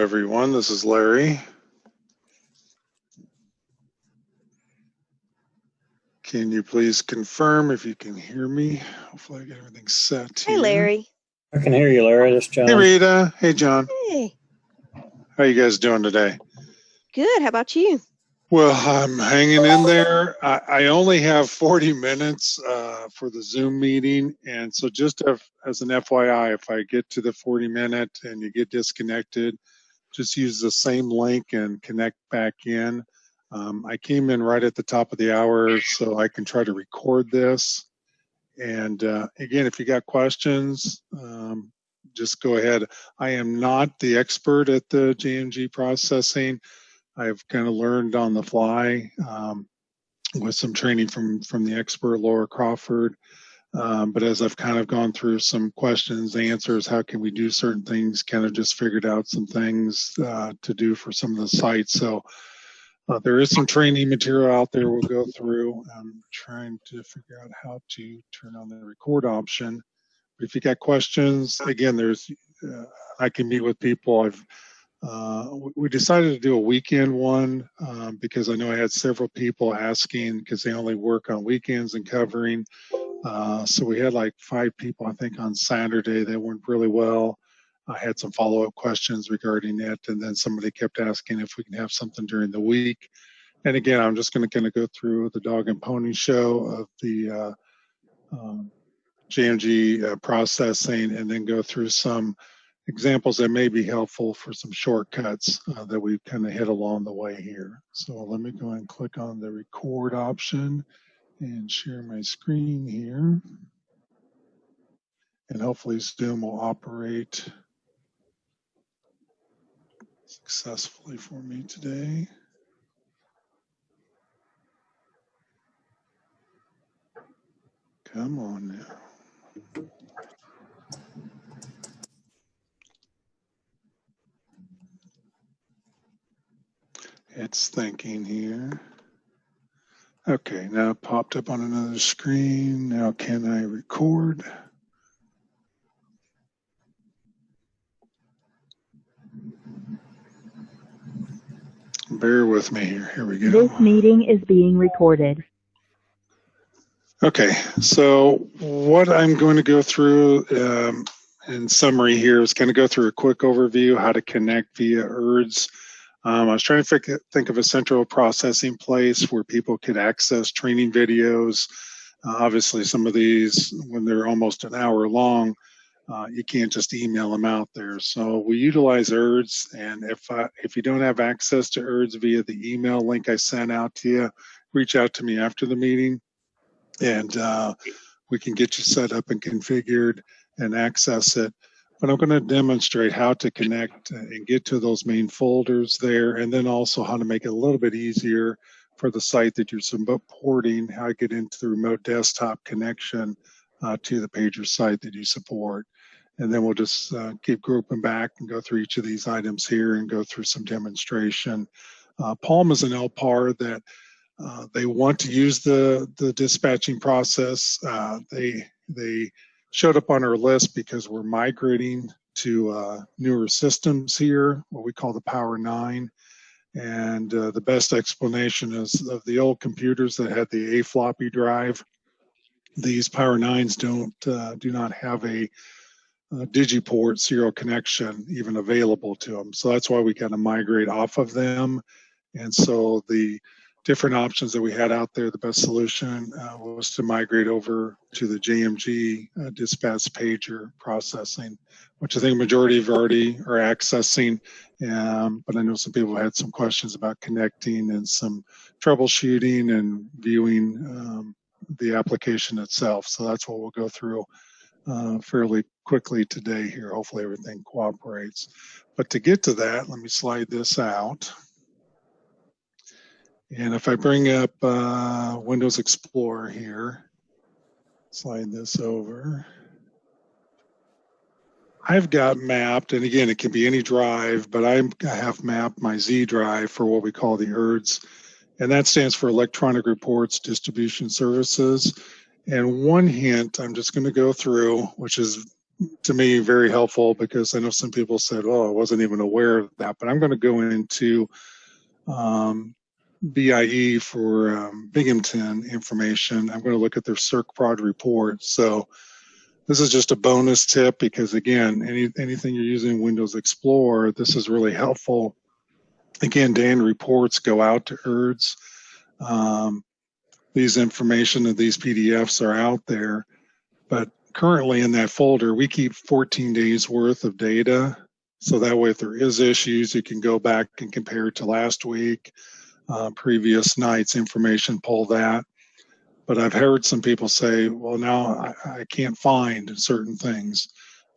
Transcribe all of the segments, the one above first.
everyone. This is Larry. Can you please confirm if you can hear me? Hopefully I get everything set here. Hey, Larry. I can hear you, Larry. This is John. Hey, Rita. Hey, John. Hey. How you guys doing today? Good. How about you? Well, I'm hanging in there. I only have 40 minutes for the Zoom meeting. And so just as an FYI, if I get to the 40-minute and you get disconnected, just use the same link and connect back in. I came in right at the top of the hour so I can try to record this. And again, if you got questions, just go ahead. I am not the expert at the JMG processing. I've kind of learned on the fly with some training from the expert, Laura Crawford. But as I've kind of gone through some questions, answers, how can we do certain things, kind of just figured out some things to do for some of the sites. So there is some training material out there we'll go through. I'm trying to figure out how to turn on the record option. But if you got questions, again, I can meet with people. We decided to do a weekend one because I know I had several people asking because they only work on weekends and covering. So we had like 5 people, I think, on Saturday that went really well. I had some follow-up questions regarding it, and then somebody kept asking if we can have something during the week. And again, I'm just going to kind of go through the dog and pony show of the JMG processing, and then go through some examples that may be helpful for some shortcuts that we've kind of hit along the way here. So let me go and click on the record option and share my screen here. And hopefully Zoom will operate successfully for me today. Come on now. It's thinking here. Okay, now it popped up on another screen. Now can I record? Bear with me here. Here we go. This meeting is being recorded. Okay, so what I'm going to go through in summary here is kind of go through a quick overview how to connect via ERDS. I was trying to think of a central processing place where people could access training videos. Obviously, some of these, when they're almost an hour long, you can't just email them out there. So we utilize ERDS, and if you don't have access to ERDS via the email link I sent out to you, reach out to me after the meeting, and we can get you set up and configured and access it. But I'm going to demonstrate how to connect and get to those main folders there, and then also how to make it a little bit easier for the site that you're supporting, how to get into the remote desktop connection to the pager site that you support. And then we'll just keep grouping back and go through each of these items here and go through some demonstration. Palm is an LPAR that they want to use the dispatching process. They showed up on our list because we're migrating to newer systems here, what we call the Power 9. And the best explanation is of the old computers that had the A floppy drive. These Power 9s do not have a digiport serial connection even available to them. So that's why we kind of migrate off of them. And so the different options that we had out there, the best solution was to migrate over to the JMG Dispatch Pager processing, which I think a majority of already are accessing. But I know some people had some questions about connecting and some troubleshooting and viewing the application itself. So that's what we'll go through fairly quickly today here. Hopefully everything cooperates. But to get to that, let me slide this out. And if I bring up Windows Explorer here, slide this over. I've got mapped, and again, it can be any drive, but I have mapped my Z drive for what we call the ERDS. And that stands for Electronic Reports Distribution Services. And one hint I'm just going to go through, which is to me, very helpful because I know some people said, oh, I wasn't even aware of that, but I'm going to go into BIE for Binghamton information. I'm going to look at their CircProd report. So this is just a bonus tip because, again, anything you're using Windows Explorer, this is really helpful. Again, Dan reports go out to ERDS. These information of these PDFs are out there, but currently in that folder, we keep 14 days worth of data. So that way, if there is issues, you can go back and compare it to last week, previous night's information, pull that. But I've heard some people say, well, now I can't find certain things.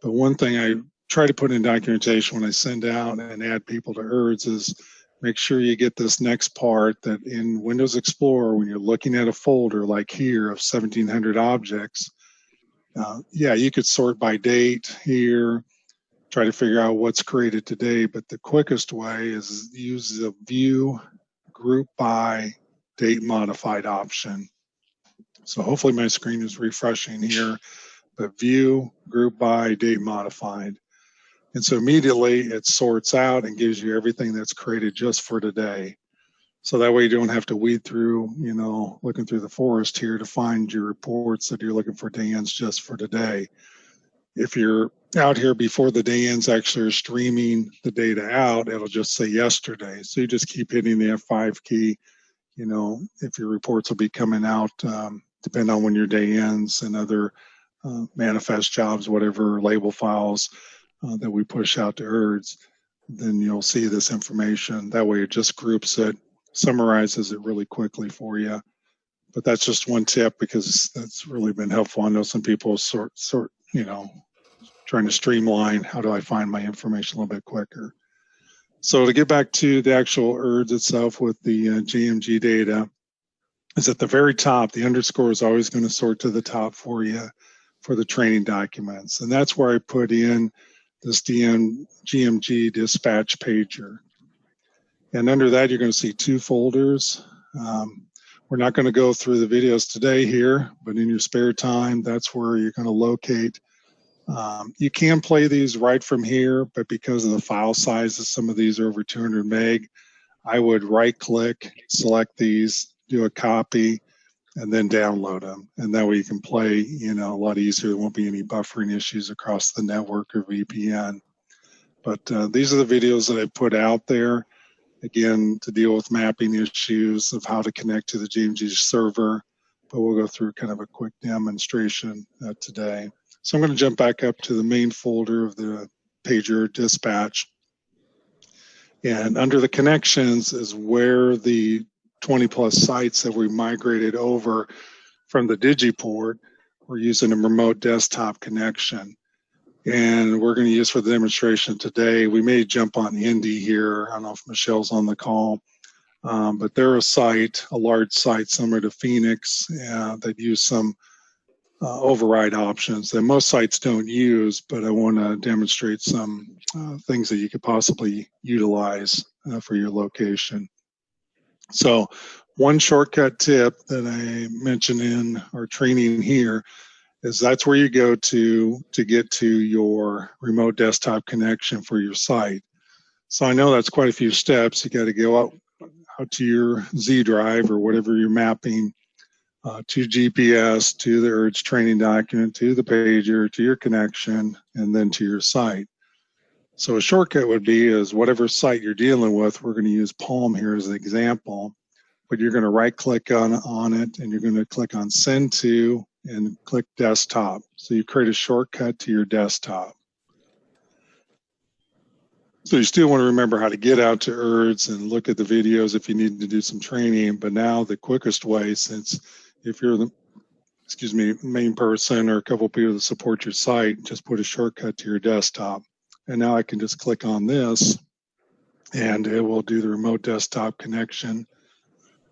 But one thing I try to put in documentation when I send out and add people to ERDS is make sure you get this next part, that in Windows Explorer, when you're looking at a folder like here of 1,700 objects, yeah, you could sort by date here, try to figure out what's created today, but the quickest way is use the view group by date modified option. So hopefully my screen is refreshing here, but view group by date modified. And so immediately it sorts out and gives you everything that's created just for today. So that way you don't have to weed through, you know, looking through the forest here to find your reports that you're looking for day ends just for today. If you're out here before the day ends actually are streaming the data out, it'll just say yesterday. So you just keep hitting the F5 key, you know, if your reports will be coming out, depending on when your day ends, and other manifest jobs, whatever label files that we push out to ERDS, then you'll see this information. That way it just groups it, summarizes it really quickly for you. But that's just one tip because that's really been helpful. I know some people sort, you know, trying to streamline, how do I find my information a little bit quicker? So to get back to the actual ERDS itself with the JMG data, is at the very top, the underscore is always going to sort to the top for you for the training documents. And that's where I put in this JMG Dispatch Pager. And under that, you're going to see two folders. We're not going to go through the videos today here, but in your spare time, that's where you're going to locate. You can play these right from here, but because of the file sizes, some of these are over 200 meg, I would right-click, select these, do a copy, and then download them. And that way you can play, you know, a lot easier. There won't be any buffering issues across the network or VPN. But these are the videos that I put out there, again, to deal with mapping issues of how to connect to the JMG server. But we'll go through kind of a quick demonstration today. So I'm going to jump back up to the main folder of the Pager Dispatch. And under the connections is where the 20 plus sites that we migrated over from the Digiport, we're using a remote desktop connection. And we're going to use for the demonstration today, we may jump on Indy here. I don't know if Michelle's on the call, but they're a site, a large site similar to Phoenix that use some override options that most sites don't use, but I want to demonstrate some things that you could possibly utilize for your location. So one shortcut tip that I mentioned in our training here is that's where you go to get to your remote desktop connection for your site. So I know that's quite a few steps. You got to go out to your Z drive or whatever you're mapping, to GPS, to the ERDS training document, to the pager, to your connection, and then to your site. So a shortcut would be is whatever site you're dealing with, we're going to use Palm here as an example, but you're going to right click on it and you're going to click on send to and click desktop. So you create a shortcut to your desktop. So you still want to remember how to get out to ERDS and look at the videos if you need to do some training, but now the quickest way, since if you're the main person or a couple of people that support your site, just put a shortcut to your desktop. And now I can just click on this and it will do the remote desktop connection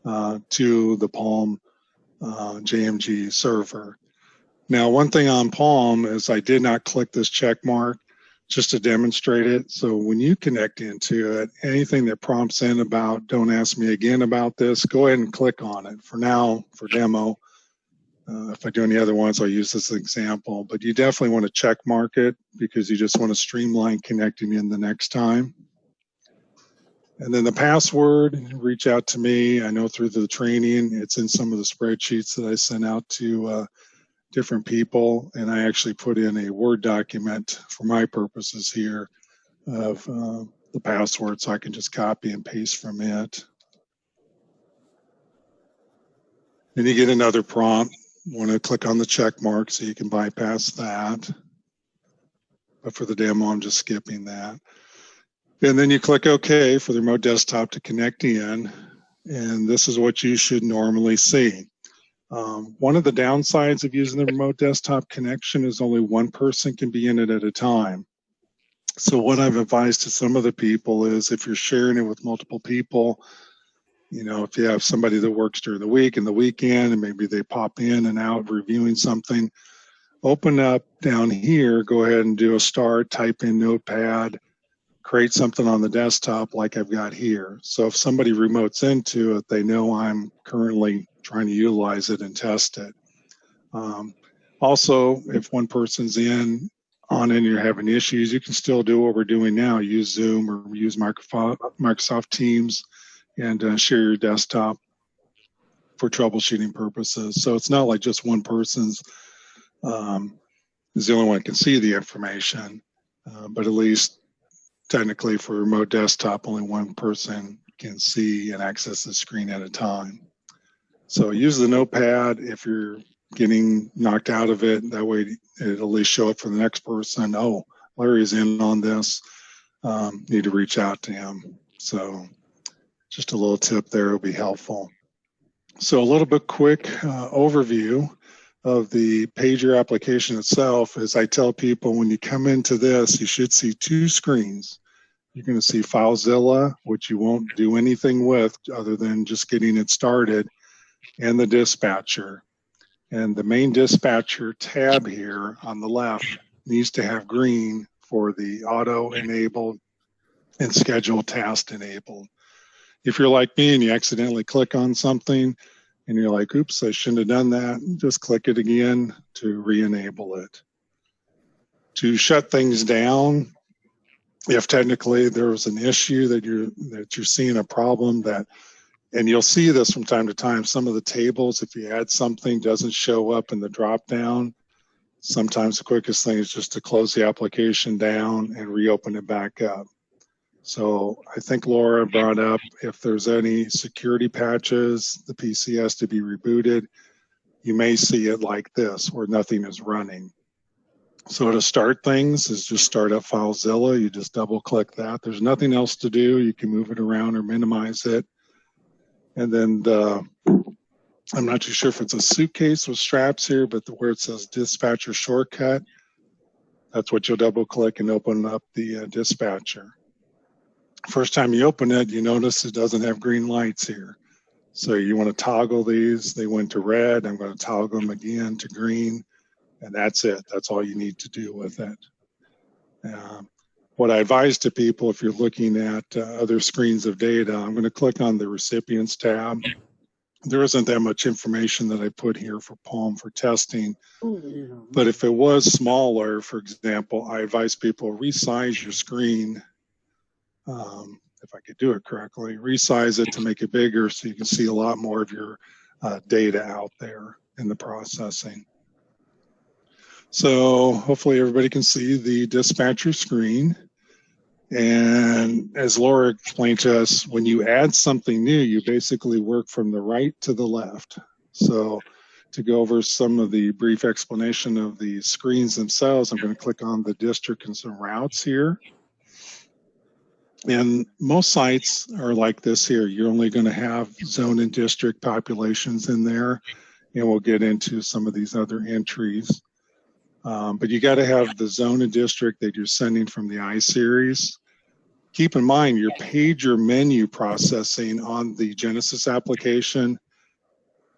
to the Palm JMG server. Now, one thing on Palm is I did not click this check mark just to demonstrate it. So when you connect into it, anything that prompts in about don't ask me again about this, go ahead and click on it. For now, for demo, If I do any other ones, I'll use this example, but you definitely want to check mark it because you just want to streamline connecting in the next time. And then the password, reach out to me. I know through the training, it's in some of the spreadsheets that I sent out to different people. And I actually put in a Word document for my purposes here of the password, so I can just copy and paste from it. Then you get another prompt. Want to click on the check mark so you can bypass that. But for the demo, I'm just skipping that. And then you click OK for the remote desktop to connect in. And this is what you should normally see. One of the downsides of using the remote desktop connection is only one person can be in it at a time. So what I've advised to some of the people is if you're sharing it with multiple people, you know, if you have somebody that works during the week and the weekend, and maybe they pop in and out reviewing something, open up down here, go ahead and do a start, type in Notepad, create something on the desktop like I've got here. So if somebody remotes into it, they know I'm currently trying to utilize it and test it. Also, if one person's on it and you're having issues, you can still do what we're doing now, use Zoom or use Microsoft Teams and share your desktop for troubleshooting purposes. So it's not like just one person's is the only one that can see the information, but at least technically for a remote desktop, only one person can see and access the screen at a time. So use the Notepad if you're getting knocked out of it. That way it'll at least show up for the next person. Oh, Larry's in on this. Need to reach out to him. So just a little tip there will be helpful. So a little bit quick overview of the pager application itself. As I tell people, when you come into this, you should see two screens. You're going to see FileZilla, which you won't do anything with other than just getting it started, and the dispatcher. And the main dispatcher tab here on the left needs to have green for the auto enabled and schedule task enabled. If you're like me and you accidentally click on something and you're like, oops, I shouldn't have done that, just click it again to re-enable it. To shut things down, if technically there's an issue that you're seeing a problem that, and you'll see this from time to time, some of the tables, if you add something, doesn't show up in the drop down. Sometimes the quickest thing is just to close the application down and reopen it back up. So I think Laura brought up if there's any security patches, the PC has to be rebooted. You may see it like this where nothing is running. So to start things is just start up FileZilla. You just double click that. There's nothing else to do. You can move it around or minimize it. And then I'm not too sure if it's a suitcase with straps here, but where it says dispatcher shortcut, that's what you'll double click and open up the dispatcher. First time you open it, you notice it doesn't have green lights here. So you want to toggle these. They went to red. I'm going to toggle them again to green. And that's it. That's all you need to do with it. What I advise to people, if you're looking at other screens of data, I'm going to click on the recipients tab. There isn't that much information that I put here for Palm for testing. But if it was smaller, for example, I advise people resize your screen. If I could do it correctly, resize it to make it bigger so you can see a lot more of your data out there in the processing. So hopefully everybody can see the dispatcher screen. And as Laura explained to us, when you add something new, you basically work from the right to the left. So to go over some of the brief explanation of the screens themselves, I'm going to click on the district and some routes here. And most sites are like this here. You're only going to have zone and district populations in there, and we'll get into some of these other entries. But you got to have the zone and district that you're sending from the iSeries. Keep in mind your pager menu processing on the Genesis application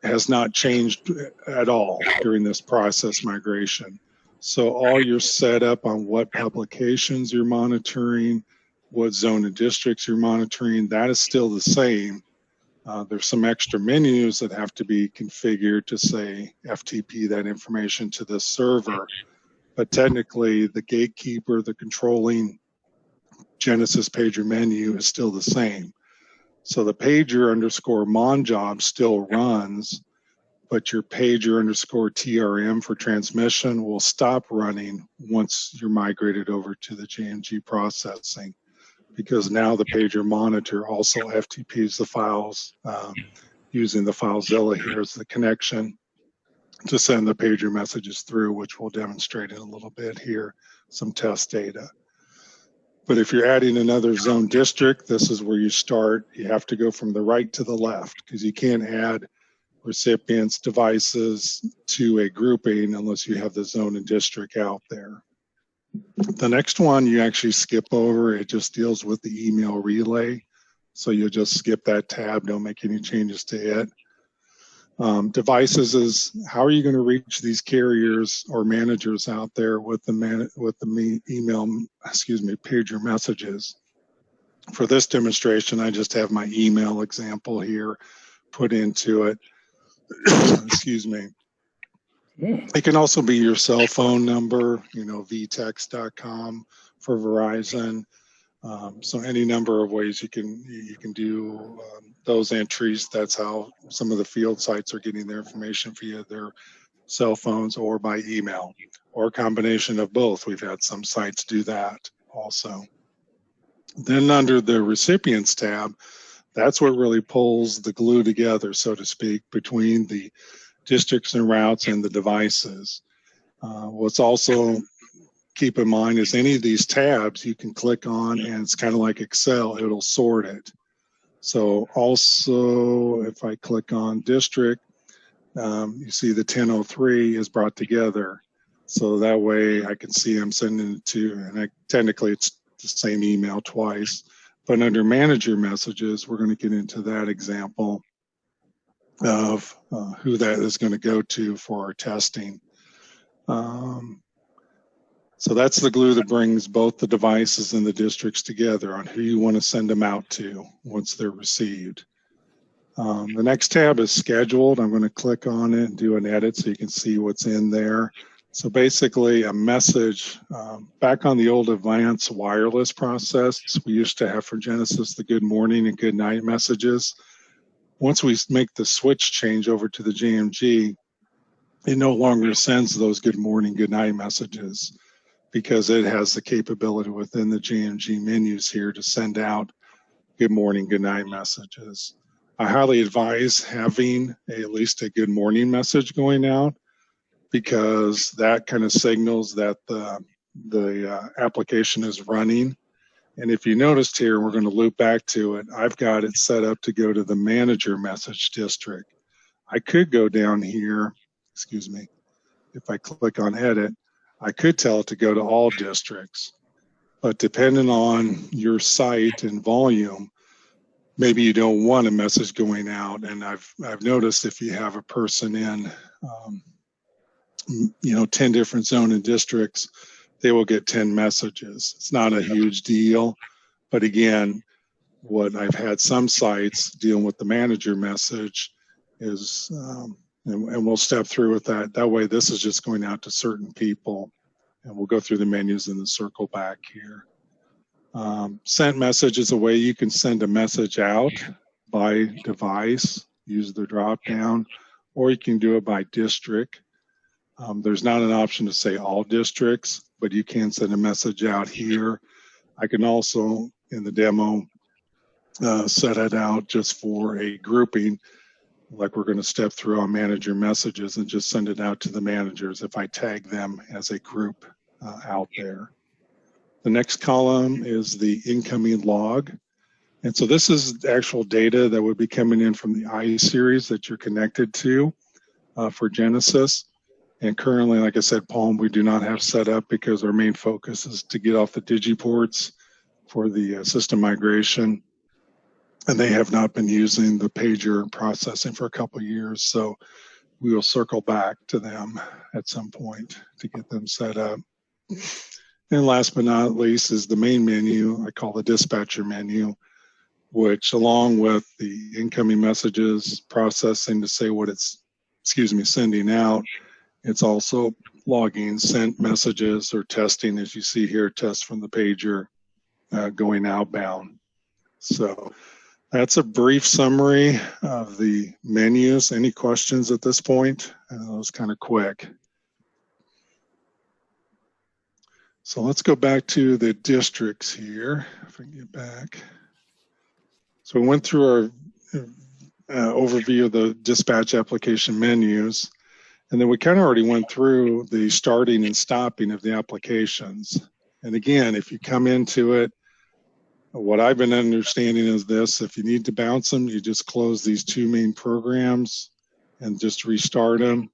has not changed at all during this process migration. So all your setup on what publications you're monitoring, what zone and districts you're monitoring, that is still the same. There's some extra menus that have to be configured to say FTP that information to the server. But technically, the gatekeeper, the controlling Genesis pager menu is still the same. So the pager underscore mon job still runs, but your pager underscore TRM for transmission will stop running once you're migrated over to the JMG processing, because now the pager monitor also FTPs the files using the FileZilla here as the connection to send the pager messages through, which we'll demonstrate in a little bit here, some test data. But if you're adding another zone district, this is where you start. You have to go from the right to the left, because you can't add recipients, devices to a grouping unless you have the zone and district out there. The next one you actually skip over. It just deals with the email relay. So you'll just skip that tab, don't make any changes to it. Devices is how are you going to reach these carriers or managers out there with the pager messages. For this demonstration, I just have my email example here put into it. Excuse me. It can also be your cell phone number, vtex.com for Verizon. So any number of ways you can do those entries. That's how some of the field sites are getting their information via their cell phones or by email, or a combination of both. We've had some sites do that also. Then under the recipients tab, that's what really pulls the glue together, so to speak, between the districts and routes and the devices. What's also keep in mind is any of these tabs you can click on, and it's kind of like Excel, it'll sort it. So also if I click on district, you see the 1003 is brought together. So that way I can see I'm sending it to, and technically it's the same email twice. But under manager messages, we're going to get into that example of who that is going to go to for our testing. So that's the glue that brings both the devices and the districts together on who you want to send them out to once they're received. The next tab is scheduled. I'm going to click on it and do an edit so you can see what's in there. So basically a message, back on the old advanced wireless process, we used to have for Genesis the good morning and good night messages. Once we make the switch change over to the JMG, it no longer sends those good morning, good night messages, because it has the capability within the JMG menus here to send out good morning, good night messages. I highly advise having at least a good morning message going out, because that kind of signals that the application is running. And if you noticed here, we're going to loop back to it. I've got it set up to go to the manager message district. I could go down here, excuse me, if I click on edit, I could tell it to go to all districts, but depending on your site and volume, maybe you don't want a message going out. And I've noticed if you have a person in, 10 different zone and districts, they will get 10 messages. It's not a huge deal, but again, what I've had some sites dealing with the manager message is, and we'll step through with that. That way, this is just going out to certain people, and we'll go through the menus and then circle back here. Sent message is a way you can send a message out by device, use the drop down, or you can do it by district. There's not an option to say all districts, but you can send a message out here. I can also, in the demo, set it out just for a grouping, like we're going to step through on manager messages, and just send it out to the managers if I tag them as a group out there. The next column is the incoming log. And so this is actual data that would be coming in from the I-series that you're connected to for Genesis. And currently, like I said, Palm, we do not have set up because our main focus is to get off the digiports for the system migration. And they have not been using the pager processing for a couple of years. So we will circle back to them at some point to get them set up. And last but not least is the main menu, I call the dispatcher menu. which along with the incoming messages processing to say what it's, sending out, it's also logging sent messages or testing, as you see here, test from the pager going outbound. So that's a brief summary of the menus. Any questions at this point? That was kind of quick. So let's go back to the districts here, if I can get back. So we went through our overview of the dispatch application menus, and then we kind of already went through the starting and stopping of the applications. And again, if you come into it, what I've been understanding is this: if you need to bounce them, you just close these two main programs and just restart them.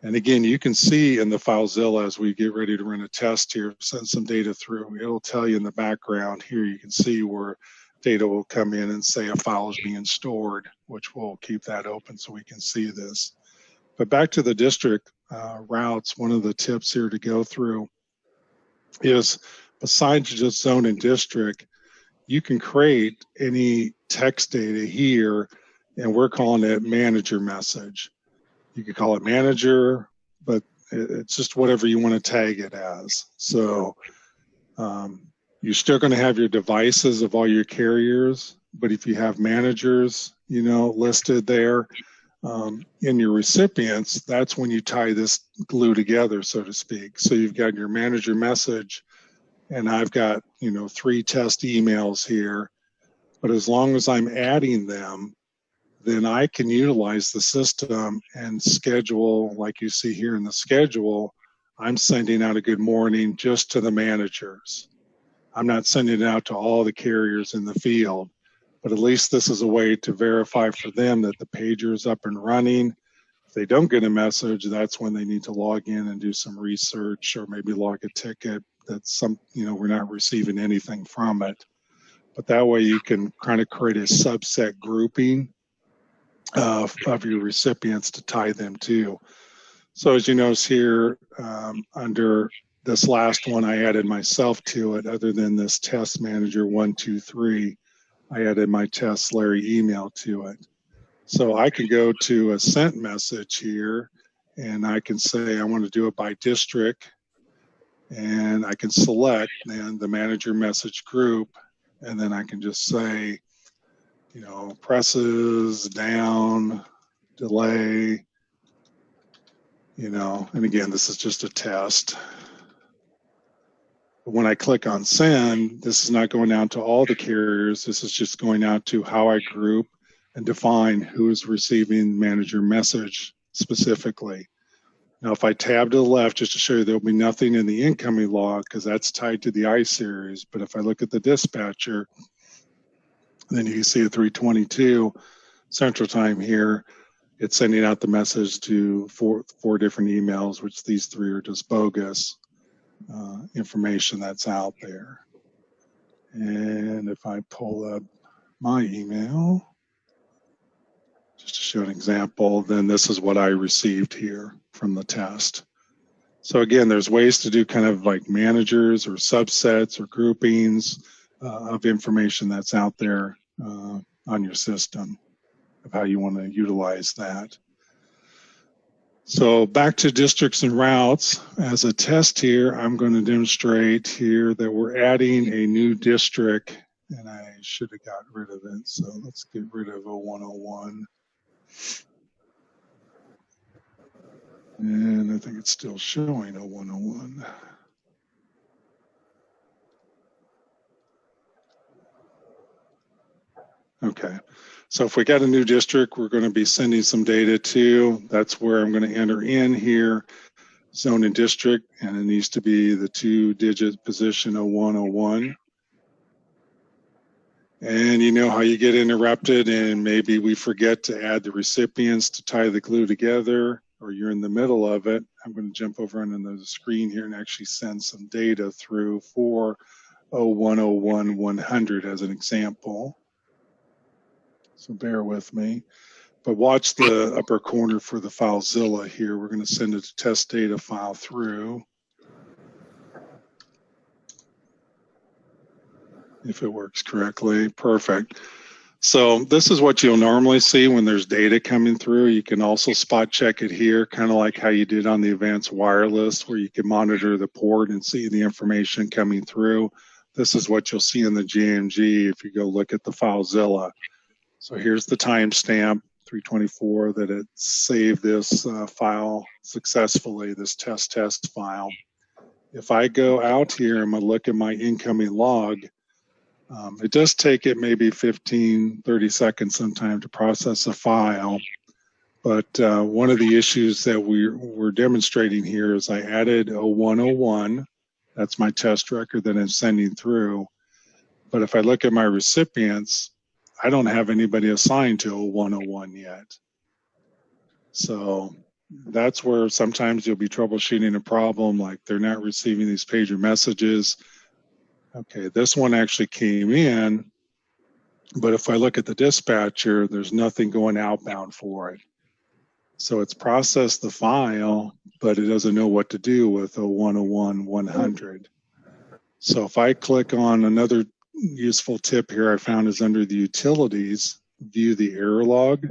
And again, you can see in the FileZilla as we get ready to run a test here, send some data through, it'll tell you in the background here, you can see where data will come in and say a file is being stored, which will keep that open so we can see this. But back to the district routes, one of the tips here to go through is, besides just zone and district, you can create any text data here, and we're calling it manager message. You could call it manager, but it's just whatever you want to tag it as. So you're still going to have your devices of all your carriers, but if you have managers, listed there in your recipients, that's when you tie this glue together, so to speak. So you've got your manager message, and I've got, 3 test emails here, but as long as I'm adding them, then I can utilize the system and schedule, like you see here in the schedule, I'm sending out a good morning just to the managers. I'm not sending it out to all the carriers in the field, but at least this is a way to verify for them that the pager is up and running. If they don't get a message, that's when they need to log in and do some research or maybe log a ticket that's we're not receiving anything from it. But that way you can kind of create a subset grouping of your recipients to tie them to. So as you notice here, under this last one, I added myself to it. Other than this test manager 123, I added my test Larry email to it. So I can go to a sent message here, and I can say I want to do it by district, and I can select then the manager message group, and then I can just say, presses, down, delay, and again, this is just a test. But when I click on send, this is not going out to all the carriers. This is just going out to how I group and define who is receiving manager message specifically. Now, if I tab to the left, just to show you, there'll be nothing in the incoming log because that's tied to the iSeries. But if I look at the dispatcher, then you can see at 3:22 Central Time here, it's sending out the message to four different emails, which these 3 are just bogus information that's out there. And if I pull up my email, just to show an example, then this is what I received here from the test. So again, there's ways to do kind of like managers or subsets or groupings of information that's out there on your system, of how you want to utilize that. So back to districts and routes. As a test here, I'm going to demonstrate here that we're adding a new district, and I should have got rid of it. So let's get rid of 0101. And I think it's still showing 0101. Okay, so if we got a new district, we're going to be sending some data to. That's where I'm going to enter in here, zone and district, and it needs to be the 2-digit position 0101. And you know how you get interrupted and maybe we forget to add the recipients to tie the glue together, or you're in the middle of it. I'm going to jump over onto the screen here and actually send some data through for 0101-100 as an example. So bear with me, but watch the upper corner for the FileZilla here. We're going to send a test data file through. if it works correctly. Perfect. So this is what you'll normally see when there's data coming through. You can also spot check it here, kind of like how you did on the advanced wireless, where you can monitor the port and see the information coming through. This is what you'll see in the JMG if you go look at the FileZilla. So here's the timestamp, 324, that it saved this file successfully, this test file. If I go out here, I'm gonna look at my incoming log. It does take it maybe 15, 30 seconds sometime to process a file. But one of the issues that we're demonstrating here is I added 0101. That's my test record that I'm sending through. But if I look at my recipients, I don't have anybody assigned to 0101 yet. So that's where sometimes you'll be troubleshooting a problem, like they're not receiving these pager messages. Okay, this one actually came in, but if I look at the dispatcher, there's nothing going outbound for it. So it's processed the file, but it doesn't know what to do with 0101-100. So if I click on another useful tip here I found is under the utilities, view the error log.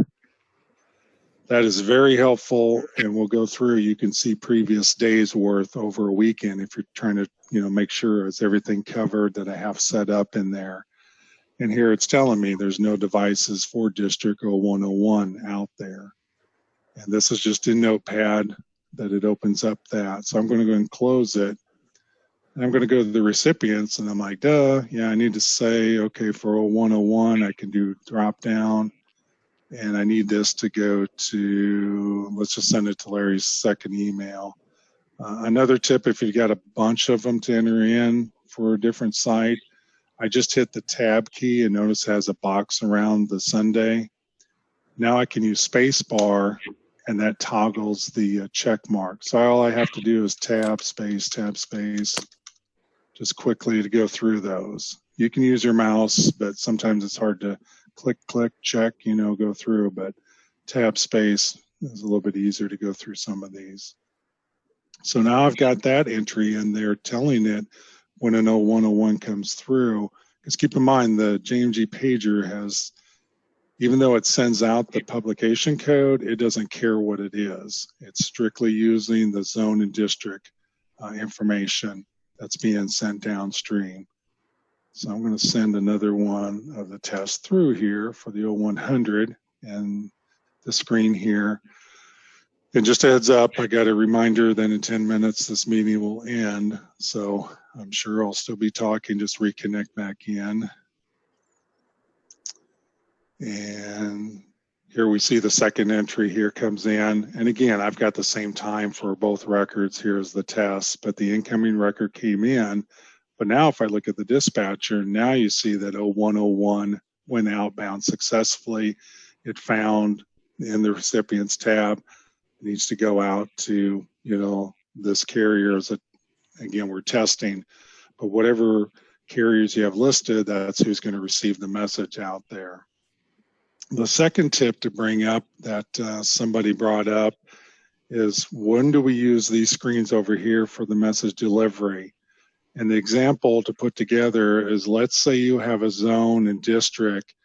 That is very helpful, and we'll go through. You can see previous days worth over a weekend if you're trying to, make sure it's everything covered that I have set up in there. And here it's telling me there's no devices for District 0101 out there. And this is just in Notepad that it opens up that. So I'm going to go and close it. And I'm going to go to the recipients, and I'm like, duh, yeah, I need to say, okay, for 0101, I can do drop down. And I need this to go to, let's just send it to Larry's second email. Another tip, if you've got a bunch of them to enter in for a different site, I just hit the tab key and notice it has a box around the Sunday. Now I can use space bar and that toggles the check mark. So all I have to do is tab space, just quickly to go through those. You can use your mouse, but sometimes it's hard to click, check, go through, but tab space is a little bit easier to go through some of these. So now I've got that entry in there telling it when an 0101 comes through, because keep in mind the JMG pager has, even though it sends out the publication code, it doesn't care what it is. It's strictly using the zone and district information that's being sent downstream. So I'm going to send another one of the tests through here for the 0100 and the screen here. And just a heads up, I got a reminder that in 10 minutes this meeting will end. So I'm sure I'll still be talking, just reconnect back in. And here we see the second entry here comes in. And again, I've got the same time for both records. Here's the test, but the incoming record came in. But now if I look at the dispatcher, now you see that 0101 went outbound successfully. It found in the recipients tab, it needs to go out to, this carrier that, again, we're testing, but whatever carriers you have listed, that's who's going to receive the message out there. The second tip to bring up that somebody brought up is, when do we use these screens over here for the message delivery? And the example to put together is, let's say you have a zone and district,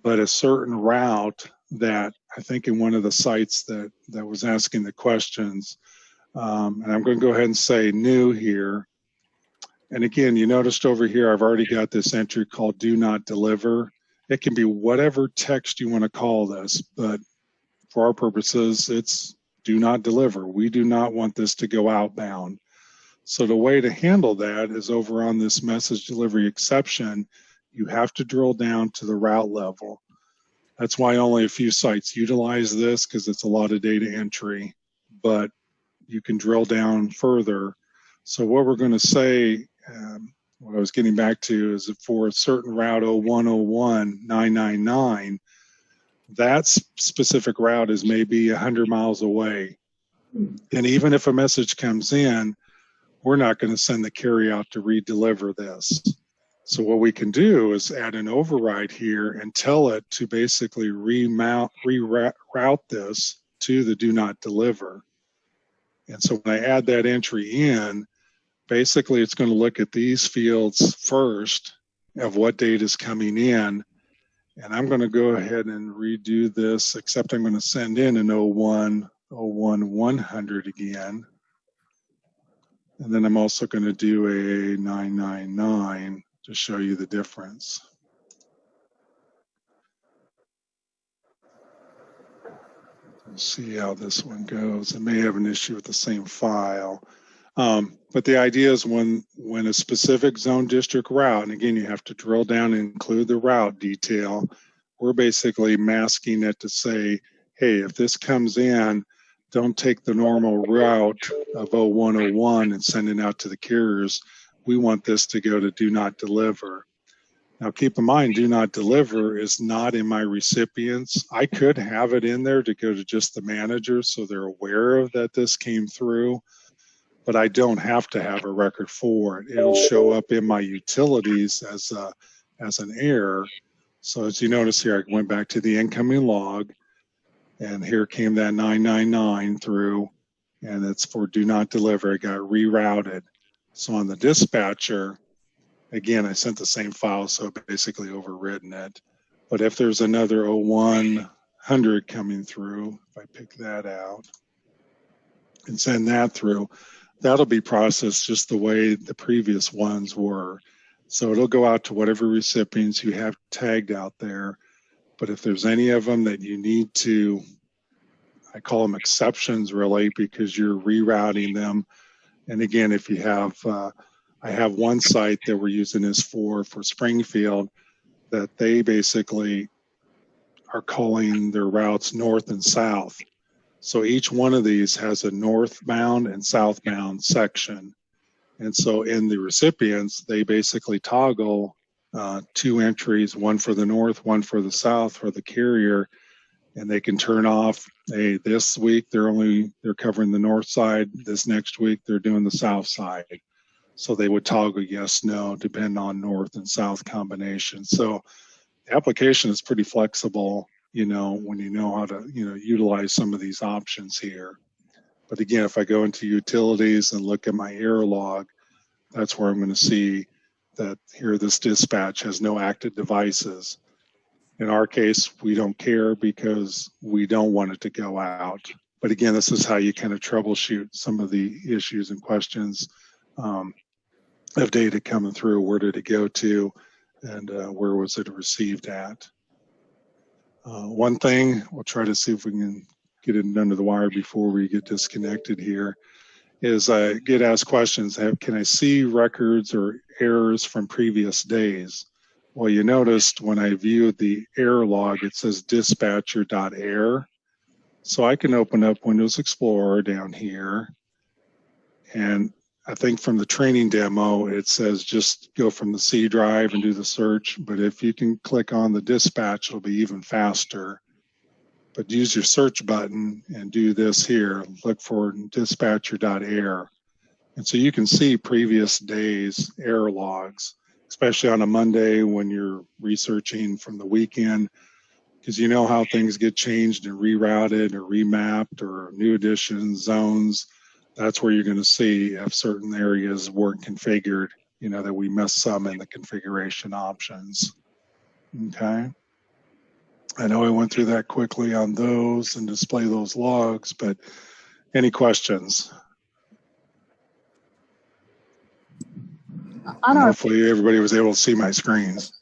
but a certain route that I think in one of the sites that was asking the questions, and I'm going to go ahead and say new here. And again, you noticed over here, I've already got this entry called do not deliver. It can be whatever text you want to call this, but for our purposes, it's do not deliver. We do not want this to go outbound. So the way to handle that is over on this message delivery exception, you have to drill down to the route level. That's why only a few sites utilize this, because it's a lot of data entry, but you can drill down further. So what we're going to say, what I was getting back to, is that for a certain route 0101-999, that specific route is maybe 100 miles away. And even if a message comes in, we're not going to send the carryout to redeliver this. So what we can do is add an override here and tell it to basically reroute this to the do not deliver. And so when I add that entry in, basically it's going to look at these fields first of what data is coming in. And I'm going to go ahead and redo this, except I'm going to send in an 100 again. And then I'm also going to do a 999 to show you the difference. We'll see how this one goes. It may have an issue with the same file. But the idea is when a specific zone district route, and again, you have to drill down and include the route detail, we're basically masking it to say, hey, if this comes in, don't take the normal route of 0101 and send it out to the carriers. We want this to go to do not deliver. Now, keep in mind, do not deliver is not in my recipients. I could have it in there to go to just the manager so they're aware of that this came through, but I don't have to have a record for it. It'll show up in my utilities as an error. So as you notice here, I went back to the incoming log, and here came that 999 through, and it's for do not deliver. It got rerouted. So on the dispatcher, again, I sent the same file, so basically overwritten it. But if there's another 0100 coming through, if I pick that out and send that through, that'll be processed just the way the previous ones were. So it'll go out to whatever recipients you have tagged out there. But if there's any of them that you need to, I call them exceptions really, because you're rerouting them. And again, if you have, I have one site that we're using this for Springfield, that they basically are calling their routes north and south. So each one of these has a northbound and southbound section. And so in the recipients, they basically toggle two entries, one for the north, one for the south for the carrier, and they can turn off, hey, this week they're covering the north side, this next week they're doing the south side. So they would toggle yes, no, depending on north and south combination. So the application is pretty flexible, when you know how to, utilize some of these options here. But again, if I go into utilities and look at my error log, that's where I'm going to see that here this dispatch has no active devices. In our case, we don't care because we don't want it to go out. But again, this is how you kind of troubleshoot some of the issues and questions of data coming through. Where did it go to, and where was it received at? One thing, we'll try to see if we can get it under the wire before we get disconnected here, is I get asked questions, can I see records or errors from previous days? Well, you noticed when I viewed the error log, it says dispatcher.error. So I can open up Windows Explorer down here. And I think from the training demo, it says just go from the C drive and do the search. But if you can click on the dispatch, it'll be even faster. But use your search button and do this here. Look for dispatcher.error. And so you can see previous days' error logs, especially on a Monday when you're researching from the weekend, because you know how things get changed and rerouted or remapped or new additions, zones. That's where you're going to see if certain areas weren't configured, that we missed some in the configuration options. Okay. I know I went through that quickly on those and display those logs, but any questions? Hopefully everybody was able to see my screens.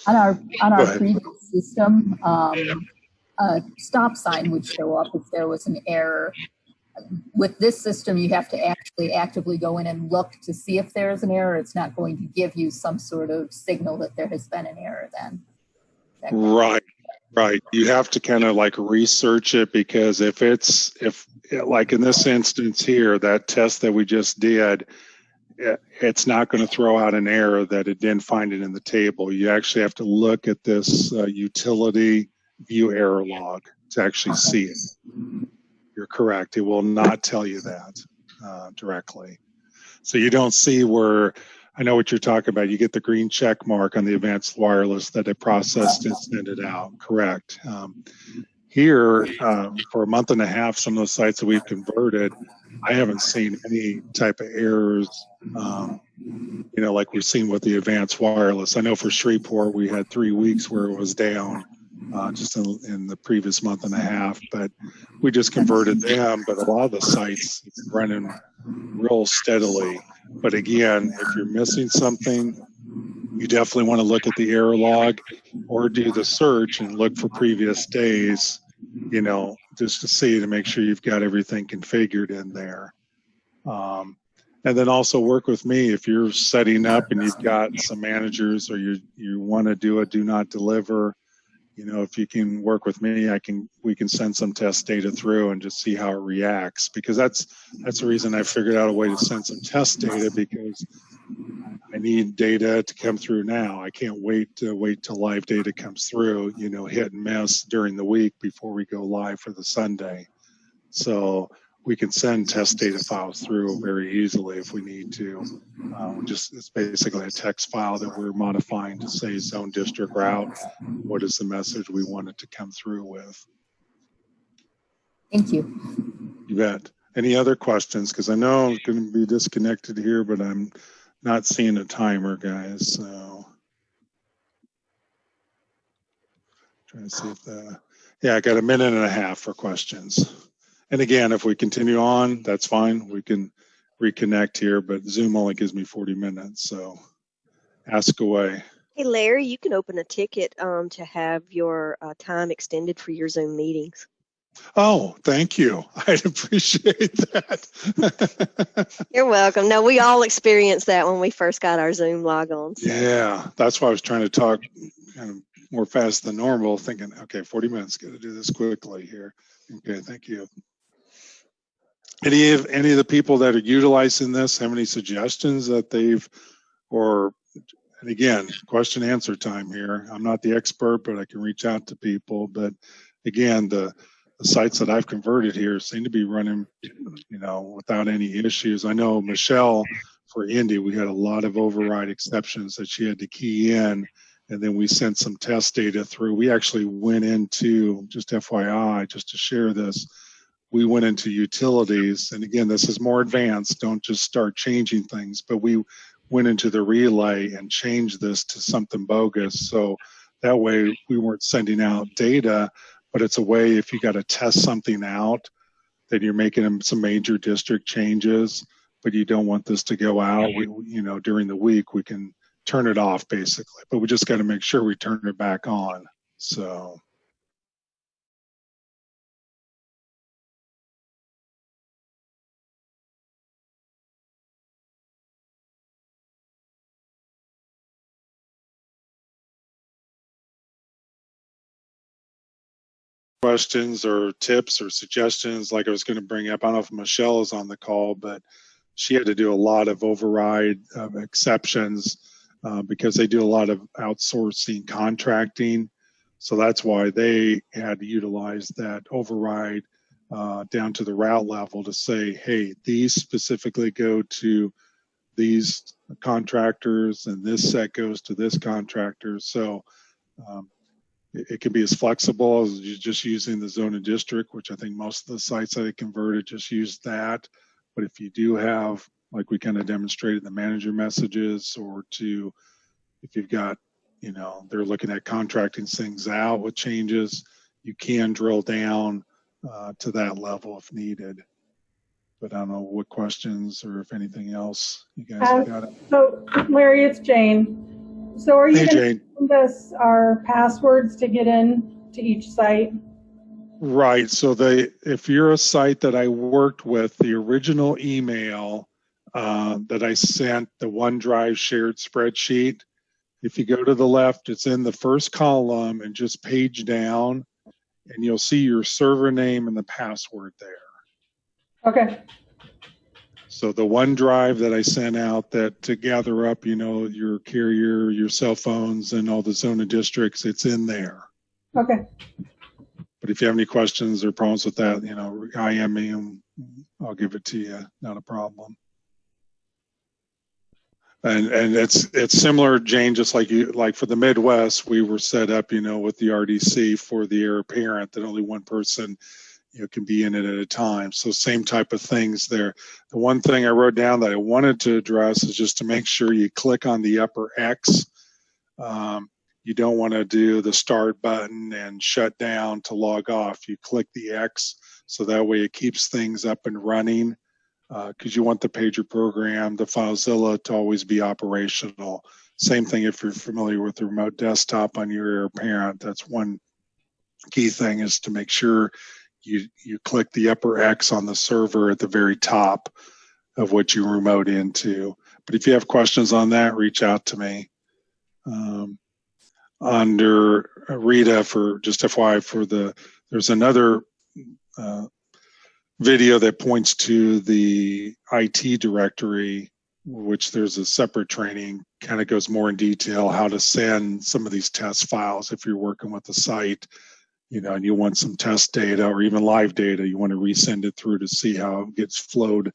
On our previous system, a stop sign would show up if there was an error. With this system, you have to actually actively go in and look to see if there is an error. It's not going to give you some sort of signal that there has been an error then. Right. You have to kind of like research it, because if like in this instance here, that test that we just did, it's not going to throw out an error that it didn't find it in the table. You actually have to look at this utility view error log to actually see it. You're correct. It will not tell you that directly. So you don't see where, I know what you're talking about. You get the green check mark on the advanced wireless that it processed and sent it out. Correct. Here, for a month and a half, some of those sites that we've converted, I haven't seen any type of errors you know, like we've seen with the advanced wireless. I know for Shreveport, we had 3 weeks where it was down just in the previous month and a half, but we just converted them. But a lot of the sites running real steadily. But again, if you're missing something, you definitely want to look at the error log or do the search and look for previous days, you know, just to see, to make sure you've got everything configured in there. And then also work with me if you're setting up and you've got some managers or you want to do a do not deliver. You know, if you can work with me, we can send some test data through and just see how it reacts, because that's the reason I figured out a way to send some test data, because I need data to come through now. I can't wait till live data comes through, you know, hit and miss during the week before we go live for the Sunday. So we can send test data files through very easily if we need to. It's basically a text file that we're modifying to say zone district route. What is the message we want it to come through with? Thank you. You bet. Any other questions? Because I know I'm going to be disconnected here, but I'm not seeing a timer, guys. So trying to see if yeah, I got a minute and a half for questions. And again, if we continue on, that's fine. We can reconnect here, but Zoom only gives me 40 minutes. So ask away. Hey, Larry, you can open a ticket to have your time extended for your Zoom meetings. Oh, thank you. I'd appreciate that. You're welcome. No, we all experienced that when we first got our Zoom logons. So. Yeah, that's why I was trying to talk kind of more fast than normal, thinking, okay, 40 minutes, got to do this quickly here. Okay, thank you. Any of the people that are utilizing this have any suggestions that they've, and again, question answer time here. I'm not the expert, but I can reach out to people. But again, the sites that I've converted here seem to be running, you know, without any issues. I know Michelle, for Indy, we had a lot of override exceptions that she had to key in, and then we sent some test data through. We actually went into, just FYI, just to share this, we went into utilities, and again, this is more advanced. Don't just start changing things, but we went into the relay and changed this to something bogus. So that way we weren't sending out data, but it's a way if you got to test something out, that you're making some major district changes, but you don't want this to go out. You know, during the week, we can turn it off basically, but we just got to make sure we turn it back on. So. Questions or tips or suggestions, like I was going to bring up, I don't know if Michelle is on the call, but she had to do a lot of override exceptions because they do a lot of outsourcing contracting. So that's why they had to utilize that override down to the route level to say, hey, these specifically go to these contractors and this set goes to this contractor. So it can be as flexible as just using the zone and district, which I think most of the sites that I converted just use that. But if you do have, like we kind of demonstrated, the manager messages, or if you've got, you know, they're looking at contracting things out with changes, you can drill down to that level if needed. But I don't know what questions or if anything else you guys have got. So Larry, it's Jane. So are you going to send us our passwords to get in to each site? Right. So if you're a site that I worked with, the original email that I sent, the OneDrive shared spreadsheet, if you go to the left, it's in the first column and just page down, and you'll see your server name and the password there. Okay. So the OneDrive that I sent out that to gather up, you know, your carrier, your cell phones, and all the zone and districts, it's in there. Okay. But if you have any questions or problems with that, you know, IM me and I'll give it to you. Not a problem. And it's similar, Jane, just like for the Midwest, we were set up, you know, with the RDC for the heir apparent that only one person, can be in it at a time. So same type of things there. The one thing I wrote down that I wanted to address is just to make sure you click on the upper X. You don't want to do the start button and shut down to log off. You click the X, so that way it keeps things up and running, because you want the pager program, the FileZilla, to always be operational. Same thing if you're familiar with the remote desktop on your Air parent. That's one key thing, is to make sure you click the upper X on the server at the very top of what you remote into. But if you have questions on that, reach out to me. Under Rita, for just FYI, there's another video that points to the IT directory, which there's a separate training, kind of goes more in detail how to send some of these test files if you're working with the site, and you want some test data or even live data, you want to resend it through to see how it gets flowed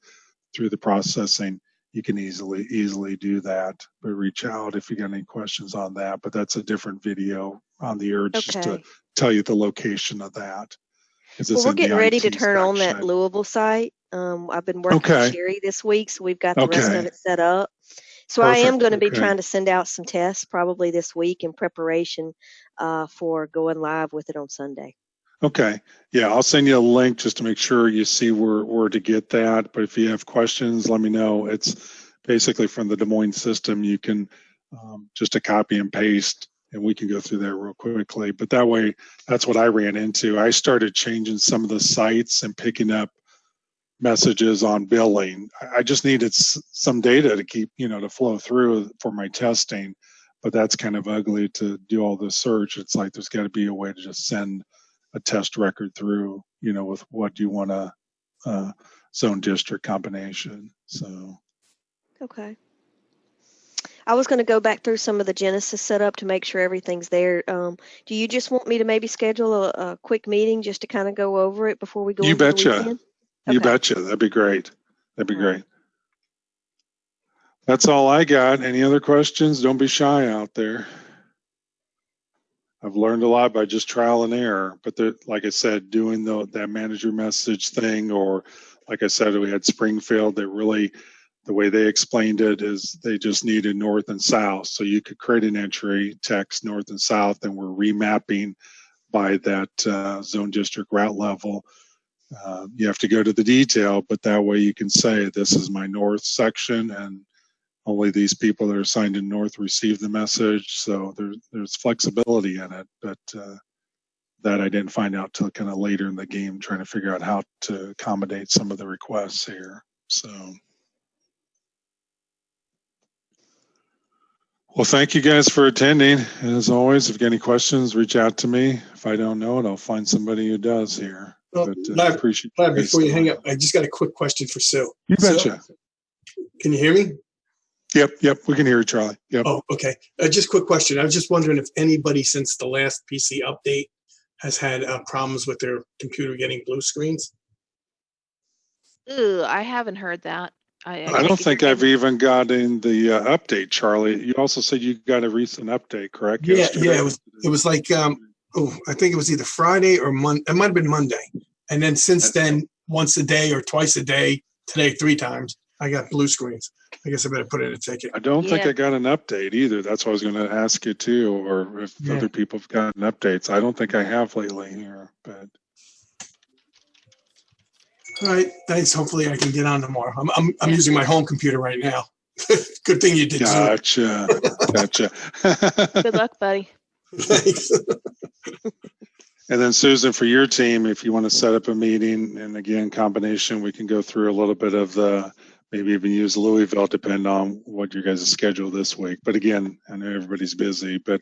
through the processing. You can easily do that, but reach out if you got any questions on that. But that's a different video on the Air, just to tell you the location of that. Well, we're getting ready to turn on that Louisville site. I've been working with Sherry this week, so we've got the rest of it set up. So I am going to be trying to send out some tests probably this week in preparation for going live with it on Sunday. Okay. Yeah, I'll send you a link just to make sure you see where to get that. But if you have questions, let me know. It's basically from the Des Moines system. You can just a copy and paste, and we can go through that real quickly. But that way, that's what I ran into. I started changing some of the sites and picking up messages on billing. I just needed some data to keep, to flow through for my testing. But that's kind of ugly to do all this search. It's like there's got to be a way to just send a test record through, with what you want a zone district combination. So. Okay. I was going to go back through some of the Genesis setup to make sure everything's there. Do you just want me to maybe schedule a quick meeting just to kind of go over it before we go into the weekend? You betcha. That'd be great. Great. That's all I got. Any other questions? Don't be shy out there. I've learned a lot by just trial and error, but like I said, doing that manager message thing, or like I said, we had Springfield that really, the way they explained it is they just needed north and south. So you could create an entry, text north and south, and we're remapping by that zone district route level. You have to go to the detail, but that way you can say, this is my north section, and only these people that are assigned in north receive the message. So there's flexibility in it, but that I didn't find out till kind of later in the game, trying to figure out how to accommodate some of the requests here. So, well, thank you guys for attending. And as always, if you got any questions, reach out to me. If I don't know it, I'll find somebody who does here. Well, But appreciate it. Before you hang up, I just got a quick question for Sue. You betcha. Sue, can you hear me? Yep, we can hear you, Charlie. Yep. Oh, okay. Just a quick question. I was just wondering if anybody since the last PC update has had problems with their computer getting blue screens. Ooh, I haven't heard that. I don't think I've even gotten the update, Charlie. You also said you got a recent update, correct? Yeah. It was like I think it was either Friday or Monday. It might have been Monday. And then since then, once a day or twice a day, today 3 times, I got blue screens. I guess I better put in a ticket. I don't think I got an update either. That's what I was going to ask you too, or if other people have gotten updates. I don't think I have lately here, but. All right, thanks. Hopefully I can get on tomorrow. I'm using my home computer right now. Good thing you did. Gotcha. Good luck, buddy. Thanks. And then Susan, for your team, if you want to set up a meeting, and again, combination, we can go through a little bit of the, maybe even use Louisville, depend on what your guys' schedule this week. But again, I know everybody's busy, but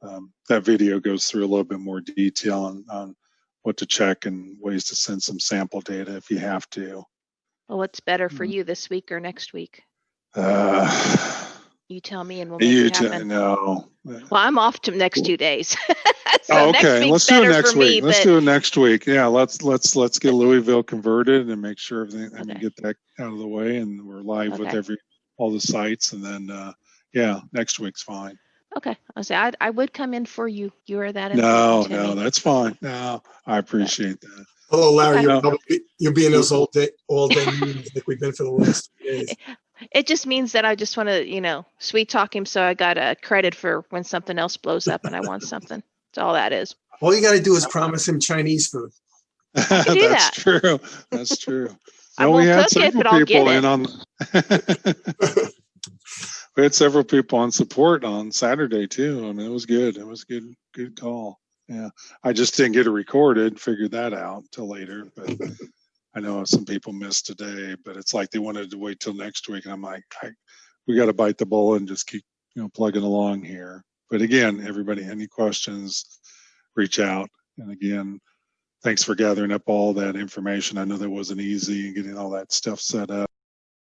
that video goes through a little bit more detail on what to check and ways to send some sample data if you have to. Well, what's better for you this week or next week? You tell me, and we'll make it happen. No. Well, I'm off to next 2 days. So okay, let's do it next week. Let's do it next week. Yeah, let's get Louisville converted and make sure everything and get that out of the way, and we're live with all the sites, and then next week's fine. Okay. I would come in for you. You are that No, important to me. that's fine. No, I appreciate that. Hello, Larry. Okay. You'll be in those all day meetings like we've been for the last 2 days. It just means that I just want to, sweet talk him so I got a credit for when something else blows up and I want something. That's all that is. All you got to do is promise him Chinese food. That's true. That's true. I won't cook it, but I'll get it. We had several people on support on Saturday too, and it was good. It was good call. Yeah, I just didn't get it recorded. Figured that out till later, but I know some people missed today. But it's like they wanted to wait till next week, and I'm like, we got to bite the bullet and just keep plugging along here. But again, everybody, any questions, reach out. And again, thanks for gathering up all that information. I know that wasn't easy and getting all that stuff set up.